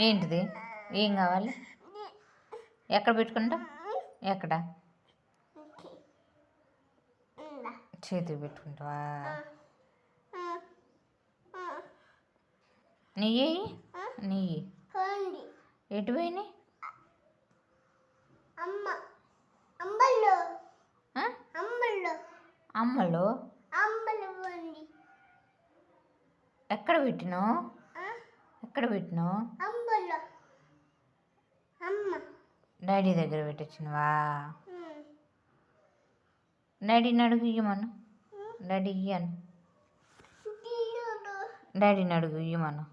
ఏంటిది? ఏం కావాలి? ఎక్కడ పెట్టుకుంటావు? ఎక్కడ? చేతికి పెట్టుకుంటావా? నెయ్యి నెయ్యి ఎటు పోయినాయి? అమ్మలో ఎక్కడ పెట్టినావు? ఎక్కడ పెట్టినావు? డాడీ దగ్గర పెట్టొచ్చినవా? డాడీని అడుగు ఇయ్యమను. డాడీ ఇయ్యను. డాడీని అడుగు ఇయ్యమను.